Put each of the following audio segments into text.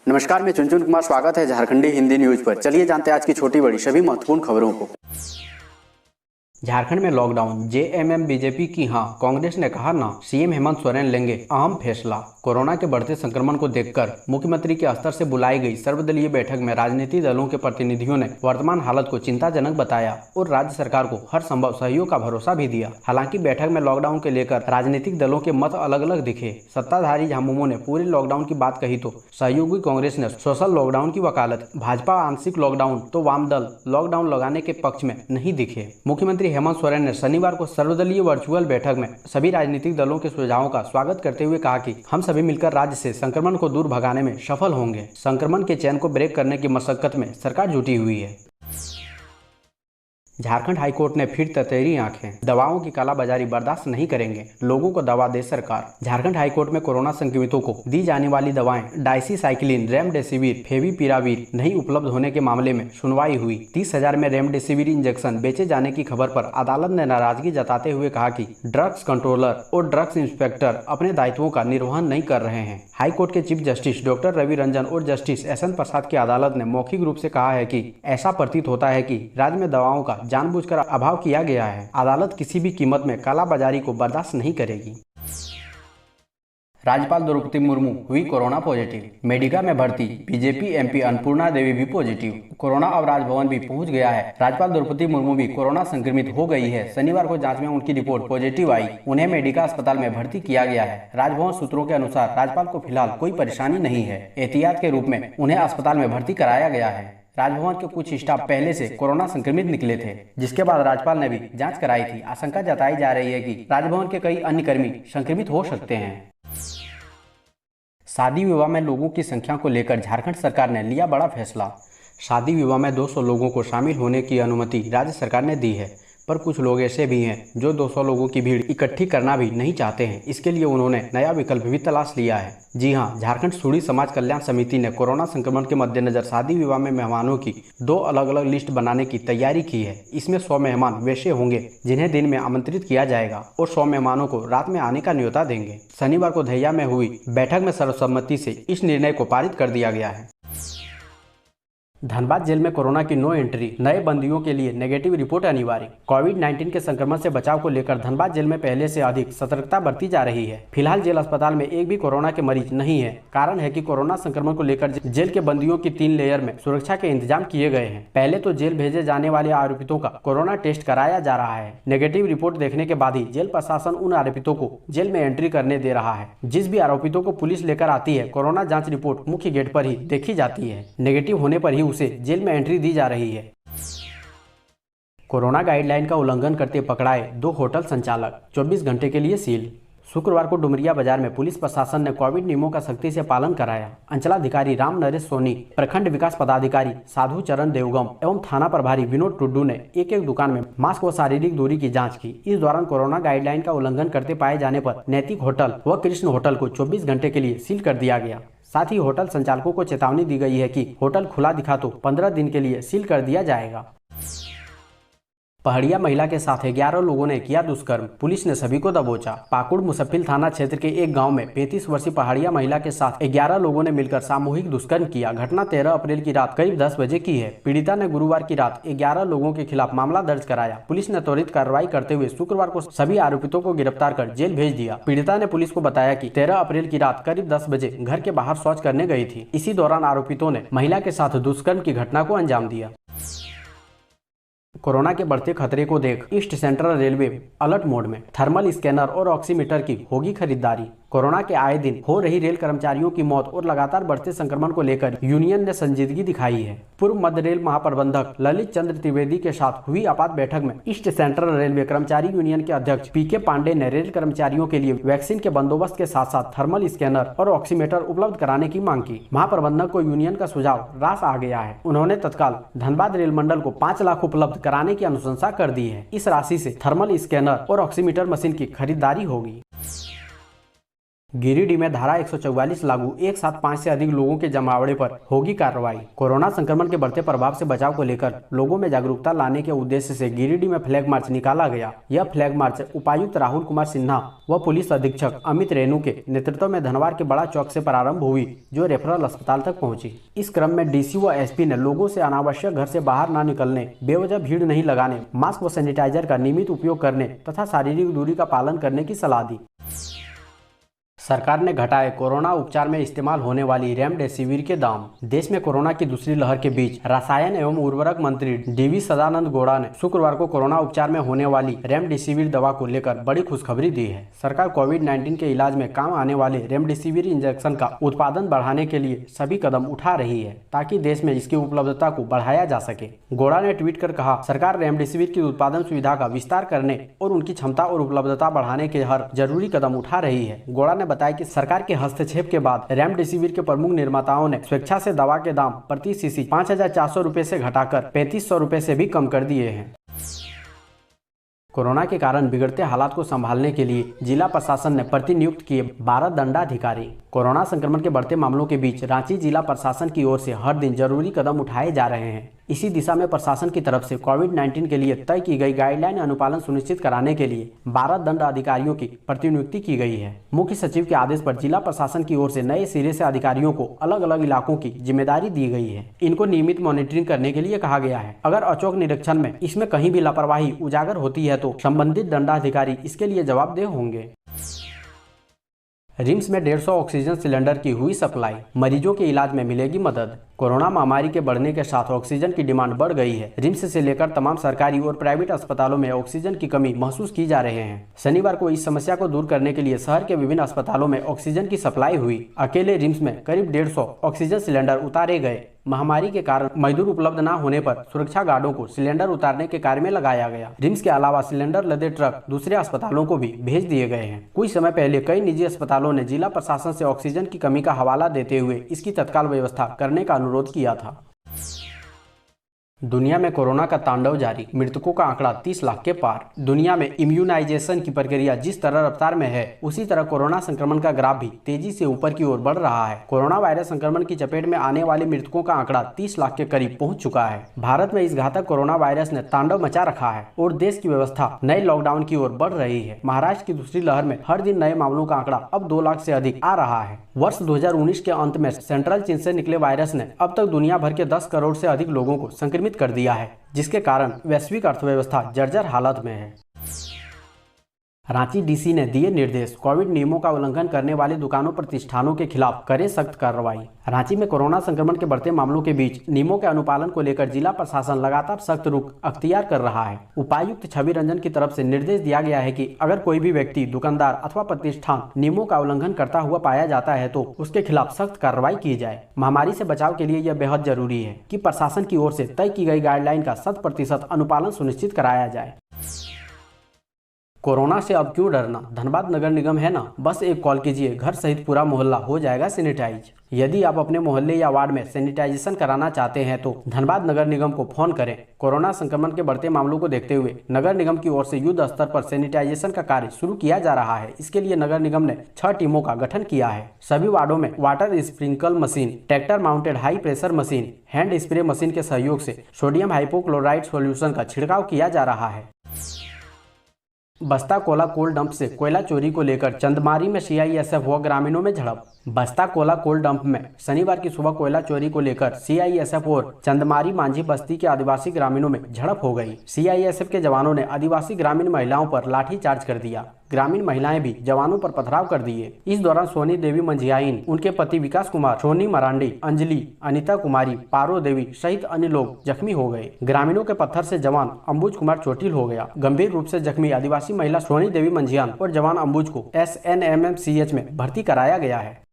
नमस्कार, मैं चुनचुन कुमार। स्वागत है झारखंडी हिंदी न्यूज पर। चलिए जानते हैं आज की छोटी बड़ी सभी महत्वपूर्ण खबरों को। झारखंड में लॉकडाउन, जेएमएम बीजेपी की हां, कांग्रेस ने कहा ना। सीएम हेमंत सोरेन लेंगे अहम फैसला। कोरोना के बढ़ते संक्रमण को देखकर मुख्यमंत्री के स्तर से बुलाई गई सर्वदलीय बैठक में राजनीतिक दलों के प्रतिनिधियों ने वर्तमान हालत को चिंताजनक बताया और राज्य सरकार को हर संभव सहयोग का भरोसा भी दिया। हालांकि बैठक में लॉकडाउन को लेकर राजनीतिक दलों के मत अलग अलग दिखे। सत्ताधारी झामुमो ने पूरे लॉकडाउन की बात कही तो सहयोगी कांग्रेस ने सोशल लॉकडाउन की वकालत। भाजपा आंशिक लॉकडाउन तो वाम दल लॉकडाउन लगाने के पक्ष में नहीं दिखे। मुख्यमंत्री हेमंत सोरेन ने शनिवार को सर्वदलीय वर्चुअल बैठक में सभी राजनीतिक दलों के सुझावों का स्वागत करते हुए कहा कि हम सभी मिलकर राज्य से संक्रमण को दूर भगाने में सफल होंगे। संक्रमण के चैन को ब्रेक करने की मशक्कत में सरकार जुटी हुई है। झारखंड हाईकोर्ट ने फिर ततेरी आंखें। दवाओं की कालाबाजारी बर्दाश्त नहीं करेंगे, लोगों को दवा दे सरकार। झारखंड हाईकोर्ट में कोरोना संक्रमितों को दी जाने वाली दवाएं डाइसीसाइक्लिन, रेमडेसिविर, फेविपिराविर नहीं उपलब्ध होने के मामले में सुनवाई हुई। 30,000 में रेमडेसिविर इंजेक्शन बेचे जाने की खबर पर अदालत ने नाराजगी जताते हुए कहा कि ड्रग्स कंट्रोलर और ड्रग्स इंस्पेक्टर अपने दायित्वों का निर्वहन नहीं कर रहे हैं। हाईकोर्ट के chief justice doctor Ravi Ranjan और जस्टिस एसएन प्रसाद की अदालत ने मौखिक रूप से कहा है कि ऐसा प्रतीत होता है कि राज्य में दवाओं का जानबूझकर अभाव किया गया है। अदालत किसी भी कीमत में कालाबाजारी को बर्दाश्त नहीं करेगी। राज्यपाल द्रौपदी मुर्मू हुई कोरोना पॉजिटिव। मेडिका में भर्ती बीजेपी एमपी अन्नपूर्णा देवी भी पॉजिटिव। कोरोना अब राजभवन भी पहुंच गया है। राज्यपाल द्रौपदी मुर्मू भी कोरोना संक्रमित हो गई है। शनिवार को जांच में उनकी रिपोर्ट पॉजिटिव आई। उन्हें मेडिका अस्पताल में भर्ती किया गया है। राजभवन सूत्रों के अनुसार राज्यपाल को फिलहाल कोई परेशानी नहीं है। एहतियात के रूप में उन्हें अस्पताल में भर्ती कराया गया है। राजभवन के कुछ स्टाफ पहले से कोरोना संक्रमित निकले थे, जिसके बाद राज्यपाल ने भी जांच कराई थी। आशंका जताई जा रही है कि राजभवन के कई अन्य कर्मी संक्रमित हो सकते हैं। शादी विवाह में लोगों की संख्या को लेकर झारखंड सरकार ने लिया बड़ा फैसला। शादी विवाह में 200 लोगों को शामिल होने की अनुमति राज्य सरकार ने दी है, पर कुछ लोग ऐसे भी हैं जो 200 लोगों की भीड़ इकट्ठी करना भी नहीं चाहते हैं। इसके लिए उन्होंने नया विकल्प भी तलाश लिया है। जी हां, झारखंड सूढ़ी समाज कल्याण समिति ने कोरोना संक्रमण के मद्देनजर शादी विवाह में मेहमानों की 2 अलग अलग लिस्ट बनाने की तैयारी की है। इसमें 100 मेहमान वैसे होंगे जिन्हें दिन में आमंत्रित किया जाएगा और 100 मेहमानों को रात में आने का न्योता देंगे। शनिवार को धैया में हुई बैठक में सर्वसम्मति से इस निर्णय को पारित कर दिया गया है। धनबाद जेल में कोरोना की नो एंट्री, नए बंदियों के लिए नेगेटिव रिपोर्ट अनिवार्य। कोविड-19 के संक्रमण से बचाव को लेकर धनबाद जेल में पहले से अधिक सतर्कता बरती जा रही है। फिलहाल जेल अस्पताल में एक भी कोरोना के मरीज नहीं है। कारण है कि कोरोना संक्रमण को लेकर जेल के बंदियों की 3 लेयर में सुरक्षा के इंतजाम किए गए हैं। पहले तो जेल भेजे जाने वाले आरोपितों का कोरोना टेस्ट कराया जा रहा है। नेगेटिव रिपोर्ट देखने के बाद ही जेल प्रशासन उन आरोपितों को जेल में एंट्री करने दे रहा है। जिस भी आरोपितों को पुलिस लेकर आती है, कोरोना जाँच रिपोर्ट मुख्य गेट पर ही देखी जाती है। नेगेटिव होने पर ही उसे जेल में एंट्री दी जा रही है। कोरोना गाइडलाइन का उल्लंघन करते पकड़ाए 2 होटल संचालक, 24 घंटे के लिए सील। शुक्रवार को डुमरिया बाजार में पुलिस प्रशासन ने कोविड नियमों का सख्ती से पालन कराया। अंचलाधिकारी राम नरेश सोनी, प्रखंड विकास पदाधिकारी साधु चरण देवगम एवं थाना प्रभारी विनोद टुड्डू ने एक दुकान में मास्क व शारीरिक दूरी की जांच की। इस दौरान कोरोना गाइडलाइन का उल्लंघन करते पाए जाने पर नैतिक होटल व कृष्ण होटल को 24 घंटे के लिए सील कर दिया गया। साथ ही होटल संचालकों को चेतावनी दी गई है कि होटल खुला दिखा तो 15 दिन के लिए सील कर दिया जाएगा। पहाड़िया महिला के साथ 11 लोगों ने किया दुष्कर्म, पुलिस ने सभी को दबोचा। पाकुड़ मुसफिल थाना क्षेत्र के एक गांव में 35 वर्षीय पहाड़िया महिला के साथ 11 लोगों ने मिलकर सामूहिक दुष्कर्म किया। घटना 13 अप्रैल की रात करीब 10 बजे की है। पीड़िता ने गुरुवार की रात 11 लोगों के खिलाफ मामला दर्ज कराया। पुलिस ने त्वरित कार्रवाई करते हुए शुक्रवार को सभी आरोपितों को गिरफ्तार कर जेल भेज दिया। पीड़िता ने पुलिस को बताया कि 13 अप्रैल की रात करीब 10 बजे घर के बाहर शौच करने गई थी। इसी दौरान आरोपितों ने महिला के साथ दुष्कर्म की घटना को अंजाम दिया। कोरोना के बढ़ते खतरे को देख east central railway alert mode में। थर्मल स्कैनर और ऑक्सीमीटर की होगी खरीदारी। कोरोना के आए दिन हो रही रेल कर्मचारियों की मौत और लगातार बढ़ते संक्रमण को लेकर यूनियन ने संजीदगी दिखाई है। पूर्व मध्य रेल महाप्रबंधक ललित चंद्र त्रिवेदी के साथ हुई आपात बैठक में ईस्ट सेंट्रल रेलवे कर्मचारी यूनियन के अध्यक्ष पीके पांडे ने रेल कर्मचारियों के लिए वैक्सीन के बंदोबस्त के साथ साथ थर्मल स्कैनर और ऑक्सीमीटर उपलब्ध कराने की मांग की। महाप्रबंधक को यूनियन का सुझाव रास आ गया है। उन्होंने तत्काल धनबाद रेल मंडल को 5 लाख उपलब्ध कराने की अनुशंसा कर दी है। इस राशि से थर्मल स्कैनर और ऑक्सीमीटर मशीन की खरीदारी होगी। गिरिडीह में धारा 144 लागू, एक साथ 5 से अधिक लोगों के जमावड़े पर होगी कार्रवाई। कोरोना संक्रमण के बढ़ते प्रभाव से बचाव को लेकर लोगों में जागरूकता लाने के उद्देश्य से गिरिडीह में फ्लैग मार्च निकाला गया। यह फ्लैग मार्च उपायुक्त राहुल कुमार सिन्हा व पुलिस अधीक्षक अमित रेणु के नेतृत्व में धनवार के बड़ा चौक से प्रारंभ हुई, जो रेफरल अस्पताल तक पहुंची। इस क्रम में डीसी व एसपी ने लोगों से अनावश्यक घर से बाहर न निकलने, बेवजह भीड़ नहीं लगाने, मास्क व सैनिटाइजर का नियमित उपयोग करने तथा शारीरिक दूरी का पालन करने की सलाह दी। सरकार ने घटाए कोरोना उपचार में इस्तेमाल होने वाली रेमडेसिविर के दाम। देश में कोरोना की दूसरी लहर के बीच रसायन एवं उर्वरक मंत्री डीवी सदानंद गौड़ा ने शुक्रवार को कोरोना उपचार में होने वाली रेमडेसिविर दवा को लेकर बड़ी खुशखबरी दी है। सरकार कोविड-19 के इलाज में काम आने वाले रेमडेसिविर इंजेक्शन का उत्पादन बढ़ाने के लिए सभी कदम उठा रही है, ताकि देश में इसकी उपलब्धता को बढ़ाया जा सके। गौड़ा ने ट्वीट कर कहा, सरकार रेमडेसिविर की उत्पादन सुविधा का विस्तार करने और उनकी क्षमता और उपलब्धता बढ़ाने के हर जरूरी कदम उठा रही है। गौड़ा ने बताया कि सरकार के हस्तक्षेप के बाद रेमडेसिविर के प्रमुख निर्माताओं ने स्वेच्छा से दवा के दाम प्रति शीशी 5,400 रुपए से घटाकर 3,500 रुपए से भी कम कर दिए हैं। कोरोना के कारण बिगड़ते हालात को संभालने के लिए जिला प्रशासन ने प्रतिनियुक्त किए 12 दंडाधिकारी। कोरोना संक्रमण के बढ़ते मामलों के बीच रांची जिला प्रशासन की ओर से हर दिन जरूरी कदम उठाए जा रहे हैं। इसी दिशा में प्रशासन की तरफ से कोविड-19 के लिए तय की गई गाइडलाइन अनुपालन सुनिश्चित कराने के लिए 12 दंड अधिकारियों की प्रतिनियुक्ति की गई है। मुख्य सचिव के आदेश पर जिला प्रशासन की ओर से नए सिरे से अधिकारियों को अलग अलग इलाकों की जिम्मेदारी दी गई है। इनको नियमित मॉनिटरिंग करने के लिए कहा गया है। अगर अचूक निरीक्षण में इसमें कहीं भी लापरवाही उजागर होती है तो संबंधित दंडाधिकारी इसके लिए जवाबदेह होंगे। रिम्स में 150 ऑक्सीजन सिलेंडर की हुई सप्लाई, मरीजों के इलाज में मिलेगी मदद। कोरोना महामारी के बढ़ने के साथ ऑक्सीजन की डिमांड बढ़ गई है। रिम्स से लेकर तमाम सरकारी और प्राइवेट अस्पतालों में ऑक्सीजन की कमी महसूस की जा रहे हैं। शनिवार को इस समस्या को दूर करने के लिए शहर के विभिन्न अस्पतालों में ऑक्सीजन की सप्लाई हुई। अकेले रिम्स में करीब 150 ऑक्सीजन सिलेंडर उतारे गए। महामारी के कारण मजदूर उपलब्ध न होने पर सुरक्षा गार्डों को सिलेंडर उतारने के कार्य में लगाया गया। रिम्स के अलावा सिलेंडर लदे ट्रक दूसरे अस्पतालों को भी भेज दिए गए हैं। कुछ समय पहले कई निजी अस्पतालों ने जिला प्रशासन से ऑक्सीजन की कमी का हवाला देते हुए इसकी तत्काल व्यवस्था करने का अनुरोध किया था। दुनिया में कोरोना का तांडव जारी, मृतकों का आंकड़ा 30 लाख के पार। दुनिया में इम्यूनाइजेशन की प्रक्रिया जिस तरह रफ्तार में है, उसी तरह कोरोना संक्रमण का ग्राफ भी तेजी से ऊपर की ओर बढ़ रहा है। कोरोना वायरस संक्रमण की चपेट में आने वाले मृतकों का आंकड़ा 30 लाख के करीब पहुंच चुका है। भारत में इस घातक कोरोना वायरस ने तांडव मचा रखा है और देश की व्यवस्था नए लॉकडाउन की ओर बढ़ रही है। महाराष्ट्र की दूसरी लहर में हर दिन नए मामलों का आंकड़ा अब 2 लाख से अधिक आ रहा है। वर्ष 2019 के अंत में सेंट्रल चीन से निकले वायरस ने अब तक दुनिया भर के 10 करोड़ से अधिक लोगों को संक्रमित कर दिया है, जिसके कारण वैश्विक अर्थव्यवस्था जर्जर हालत में है। रांची डीसी ने दिए निर्देश, कोविड नियमों का उल्लंघन करने वाले दुकानों प्रतिष्ठानों के खिलाफ करें सख्त कार्रवाई। रांची में कोरोना संक्रमण के बढ़ते मामलों के बीच नियमों के अनुपालन को लेकर जिला प्रशासन लगातार सख्त रुख अख्तियार कर रहा है। उपायुक्त छवि रंजन की तरफ से निर्देश दिया गया है कि अगर कोई भी व्यक्ति, दुकानदार अथवा प्रतिष्ठान नियमों का उल्लंघन करता हुआ पाया जाता है तो उसके खिलाफ सख्त कार्रवाई की जाए। महामारी से बचाव के लिए यह बेहद जरूरी है कि प्रशासन की ओर से तय की गई गाइडलाइन का 100% अनुपालन सुनिश्चित कराया जाए। कोरोना से अब क्यों डरना, धनबाद नगर निगम है ना, बस एक कॉल कीजिए, घर सहित पूरा मोहल्ला हो जाएगा सैनिटाइज। यदि आप अपने मोहल्ले या वार्ड में सैनिटाइजेशन कराना चाहते हैं तो धनबाद नगर निगम को फोन करें। कोरोना संक्रमण के बढ़ते मामलों को देखते हुए नगर निगम की ओर से युद्ध स्तर पर सैनिटाइजेशन का कार्य शुरू किया जा रहा है। इसके लिए नगर निगम ने 6 टीमों का गठन किया है। सभी वार्डों में water sprinkle machine, tractor mounted high pressure machine, hand spray machine के सहयोग से सोडियम हाइपोक्लोराइड सोल्यूशन का छिड़काव किया जा रहा है। बस्ता कोला कोल डंप से कोयला चोरी को लेकर चंदमारी में सीआईएसएफ व ग्रामीणों में झड़प। बस्ता कोला कोल डंप में शनिवार की सुबह कोयला चोरी को लेकर सीआईएसएफ और चंदमारी मांझी बस्ती के आदिवासी ग्रामीणों में झड़प हो गई। सीआईएसएफ के जवानों ने आदिवासी ग्रामीण महिलाओं पर लाठीचार्ज कर दिया। ग्रामीण महिलाएं भी जवानों पर पथराव कर दिए। इस दौरान सोनी देवी मंझियाइन, उनके पति विकास कुमार, सोनी मरांडी, अंजलि, अनिता कुमारी, पारो देवी सहित अन्य लोग जख्मी हो गए। ग्रामीणों के पत्थर से जवान अंबुज कुमार चोटिल हो गया। गंभीर रूप से जख्मी आदिवासी महिला सोनी देवी मंझियान और जवान अंबुज को SNMMCH में भर्ती कराया गया है।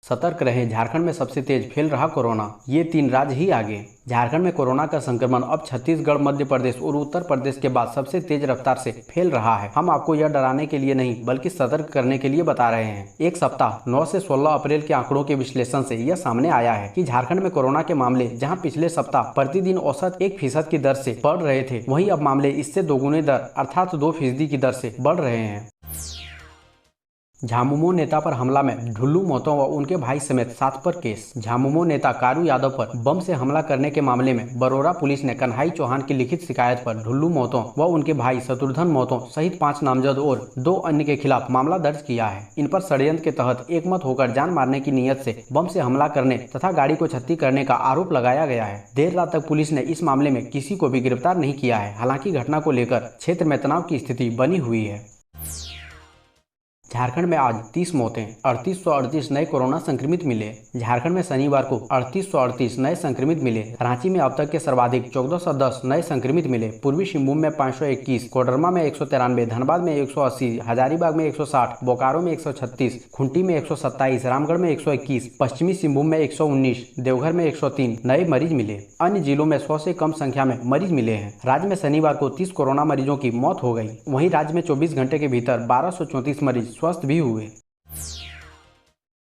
सतर्क रहे, झारखंड में सबसे तेज फैल रहा कोरोना, ये 3 राज्य ही आगे। झारखंड में कोरोना का संक्रमण अब छत्तीसगढ़, मध्य प्रदेश और उत्तर प्रदेश के बाद सबसे तेज रफ्तार से फैल रहा है। हम आपको यह डराने के लिए नहीं बल्कि सतर्क करने के लिए बता रहे हैं। एक सप्ताह 9 से 16 अप्रैल के आंकड़ों के विश्लेषण से यह सामने आया है कि झारखंड में कोरोना के मामले जहां पिछले सप्ताह प्रतिदिन औसत 1% की दर से बढ़ रहे थे, वहीं अब मामले इससे दोगुने दर अर्थात 2% की दर से बढ़ रहे हैं। झामुमो नेता पर हमला में ढुल्लू महतो व उनके भाई समेत 7 पर केस। झामुमो नेता कारू यादव पर बम से हमला करने के मामले में बरोरा पुलिस ने कन्हई चौहान की लिखित शिकायत पर ढुल्लू महतो व उनके भाई शत्रुघ्न महतो सहित 5 नामजद और 2 अन्य के खिलाफ मामला दर्ज किया है। इन पर षड्यंत्र के तहत एकमत होकर जान मारने की नीयत से बम से हमला करने तथा गाड़ी को क्षति करने का आरोप लगाया गया है। देर रात तक पुलिस ने इस मामले में किसी को भी गिरफ्तार नहीं किया है। हालांकि घटना को लेकर क्षेत्र में तनाव की स्थिति बनी हुई है। झारखंड में आज 30 मौतें, 3838 नए कोरोना संक्रमित मिले। झारखंड में शनिवार को 3838 नए संक्रमित मिले। रांची में अब तक के सर्वाधिक 1410 नए संक्रमित मिले। पूर्वी सिंहभूम में 521, कोडरमा में 193, धनबाद में 180, हजारीबाग में 160, बोकारो में 136, खूंटी में 127, रामगढ़ में 121, पश्चिमी सिंहभूम में 119, देवघर में 103 नए मरीज मिले। अन्य जिलों में 100 से कम संख्या में मरीज मिले हैं। राज्य में शनिवार को 30 कोरोना मरीजों की मौत हो गई। वहीं राज्य में 24 घंटे के भीतर 1234 मरीज स्वस्थ भी हुए।